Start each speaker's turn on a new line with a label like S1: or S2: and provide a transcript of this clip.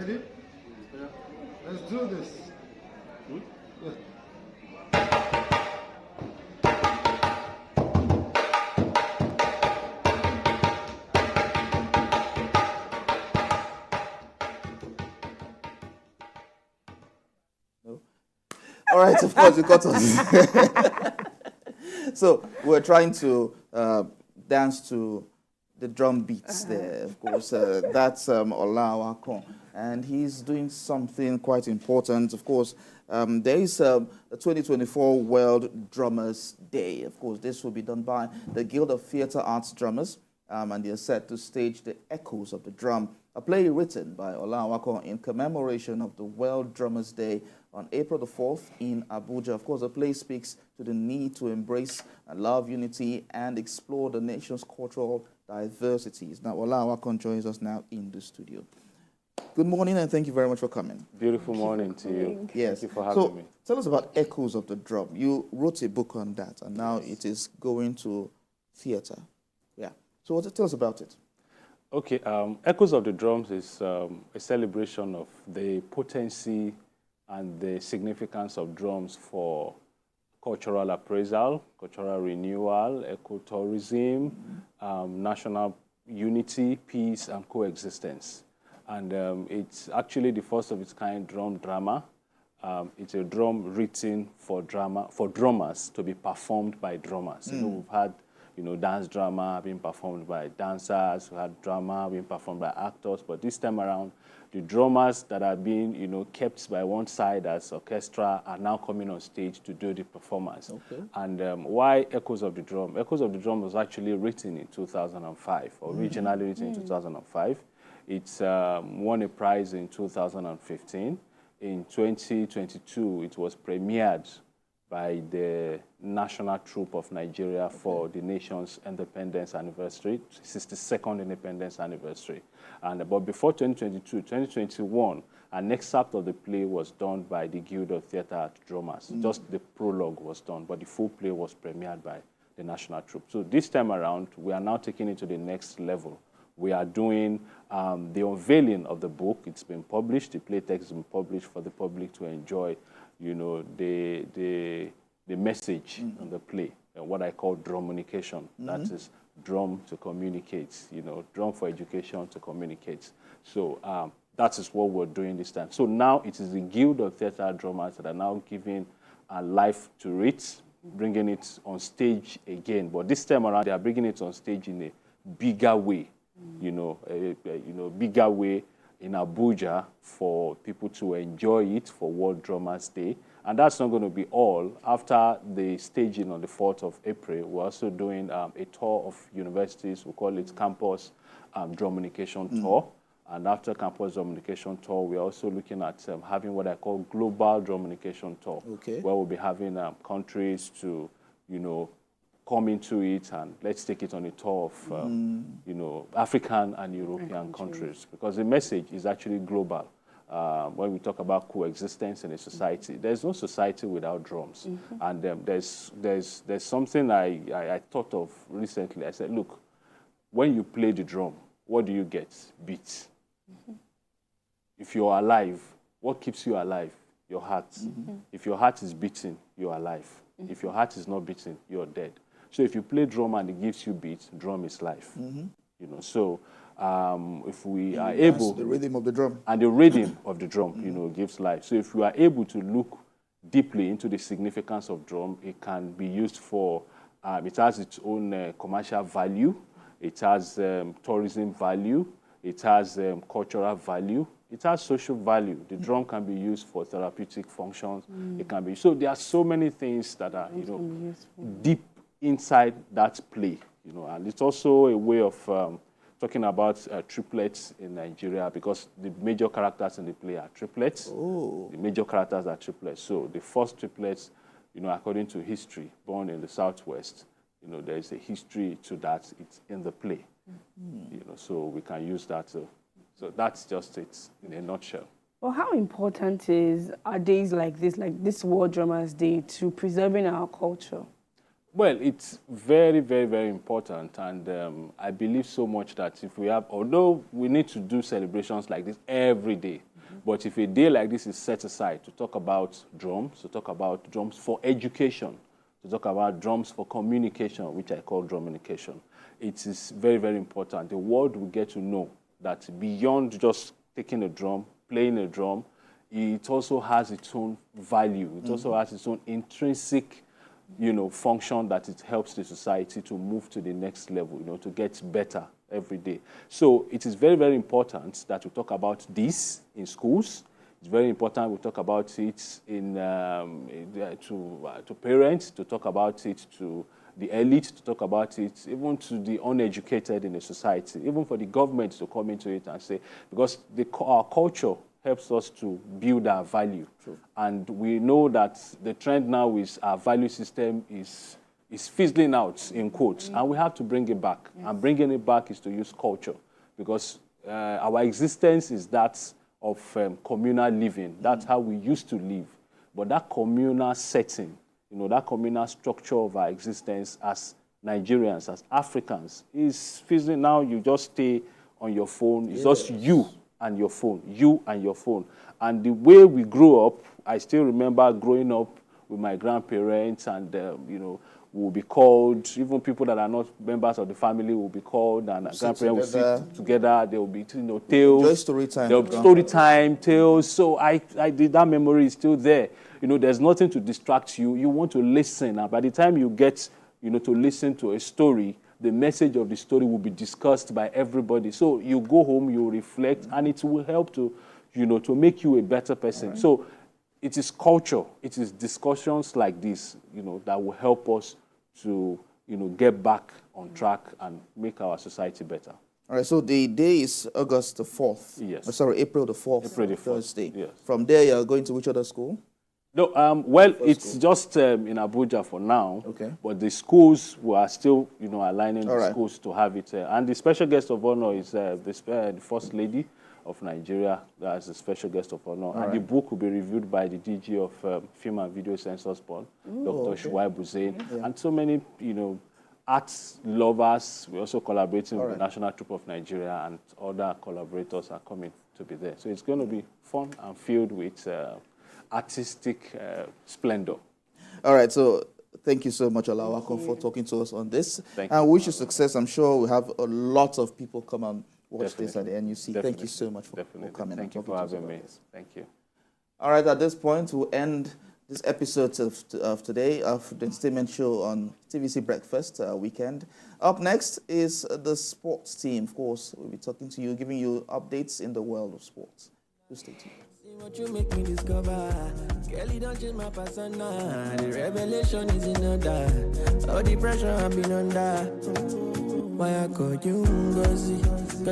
S1: Ready? Yeah. Let's do this. Yeah.
S2: No? All right, of course, you got us. So we're trying to dance to the drum beats there, of course. That's Awakan, and he's doing something quite important. Of course, there is the 2024 World Drummers Day. Of course, this will be done by the Guild of Theatre Arts Drummers, and they're set to stage the Echoes of the Drum, a play written by Awakan in commemoration of the World Drummers Day on April the 4th in Abuja. Of course, the play speaks to the need to embrace and love unity and explore the nation's cultural diversities. Now, Awakan joins us now in the studio. Good morning, and thank you very much for coming.
S3: Beautiful morning to you.
S2: Yes.
S3: Thank you for having me.
S2: Tell us about Echoes of the Drum. You wrote a book on that, and now it is going to theatre. Yeah. So tell us about it.
S3: Okay, Echoes of the Drums is a celebration of the potency and the significance of drums for cultural appraisal, cultural renewal, ecotourism, national unity, peace, and coexistence. And it's actually the first of its kind drum drama. It's a drum written for drummers to be performed by drummers. You know, we've had dance drama being performed by dancers, we had drama being performed by actors, but this time around, the drummers that are being, kept by one side as orchestra are now coming on stage to do the performance. Okay. And why Echoes of the Drum? Echoes of the Drum was actually written in 2005, originally written in 2005. It's won a prize in 2015. In 2022, it was premiered by the National Troupe of Nigeria for the nation's independence anniversary, 62nd independence anniversary. But before 2022, 2021, an excerpt of the play was done by the Guild of Theatre Arts Drummers. Just the prologue was done, but the full play was premiered by the National Troupe. So this time around, we are now taking it to the next level. We are doing the unveiling of the book. It's been published. The play text has been published for the public to enjoy, the message on the play, and what I call drumunication. That is drum to communicate, drum for education to communicate. So that is what we're doing this time. So now it is the Guild of Theatre Drummers that are now giving life to it, bringing it on stage again. But this time around, they are bringing it on stage in a bigger way, bigger way in Abuja for people to enjoy it for World Drummers Day. And that's not going to be all. After the staging on the 4th of April, we're also doing a tour of universities. We call it Campus Drumunication Tour. And after Campus Drumunication Tour, we're also looking at having what I call Global Drumunication Tour, where we'll be having countries to, come into it, and let's take it on a tour of, African and European countries, because the message is actually global. When we talk about coexistence in a society, there's no society without drums. And there's something I thought of recently. I said, look, when you play the drum, what do you get? Beats. If you're alive, what keeps you alive? Your heart. If your heart is beating, you're alive. If your heart is not beating, you're dead. So if you play drum and it gives you beats, drum is life. So if we are able...
S2: The rhythm of the drum.
S3: And the rhythm of the drum, gives life. So if we are able to look deeply into the significance of drum, it can be used for... it has its own commercial value. It has tourism value. It has cultural value. It has social value. The drum can be used for therapeutic functions. It can be... So there are so many things that are, deep inside that play, and it's also a way of talking about triplets in Nigeria, because the major characters in the play are triplets. The major characters are triplets. So the first triplets, according to history, born in the Southwest, there is a history to that. It's in the play, so we can use that. So that's just it in a nutshell.
S4: Well, how important are days like this World Drummers Day, to preserving our culture?
S3: Well, it's very, very, very important, and I believe so much that if we have, although we need to do celebrations like this every day, But if a day like this is set aside to talk about drums, to talk about drums for education, to talk about drums for communication, which I call drumunication, it is very, very important. The world will get to know that beyond just taking a drum, playing a drum, it also has its own value. It also has its own intrinsic, function that it helps the society to move to the next level, to get better every day. So it is very, very important that we talk about this in schools. It's very important we talk about it to parents, to talk about it to the elite, to talk about it even to the uneducated in the society, even for the government to come into it and say, because our culture helps us to build our value. True. And we know that the trend now is our value system is fizzling out, in quotes, and we have to bring it back. Yes. And bringing it back is to use culture, because our existence is that of communal living. That's how we used to live. But that communal setting, that communal structure of our existence as Nigerians, as Africans, is fizzling now. You just stay on your phone. It's just you and your phone, you and your phone. And the way we grew up, I still remember growing up with my grandparents, and will be called, even people that are not members of the family will be called, and grandparents will sit together. There will be, tales.
S2: Enjoy story time.
S3: There will be story time, tales. So I did, that memory is still there. There's nothing to distract you. You want to listen, and by the time you get, to listen to a story, the message of the story will be discussed by everybody. So you go home, you reflect, and it will help to, to make you a better person. Right. So it is culture, it is discussions like this, that will help us to, get back on track and make our society better.
S2: All right, so the day is August the 4th.
S3: Yes.
S2: Sorry, April the 4th.
S3: April the 4th.
S2: Thursday.
S3: Yes.
S2: From there, you're going to which other school?
S3: No, it's just in Abuja for now.
S2: Okay.
S3: But the schools, we are still, aligning the schools to have it. And the special guest of honor is the First Lady of Nigeria as a special guest of honor. The book will be reviewed by the DG of Film and Video Censors Board, Dr. Shuaib Hussein, and so many, arts lovers. We're also collaborating with the National Troupe of Nigeria, and other collaborators are coming to be there. So it's going to be fun and filled with artistic splendor. All
S2: right, so thank you so much, Awakan, for talking to us on this. Thank you. And wish you success. I'm sure we'll have a lot of people come and watch this at the NUC. Definitely. Thank you so much for coming.
S3: Thank you for having me. Thank you.
S2: All right, at this point, we'll end this episode of today of the Entertainment Show on TVC Breakfast Weekend. Up next is the sports team. Of course, we'll be talking to you, giving you updates in the world of sports. Do stay tuned.
S5: What you make me discover, Kelly don't change my persona. The revelation is in order. All the pressure I've been under. Why I call you Ngozi?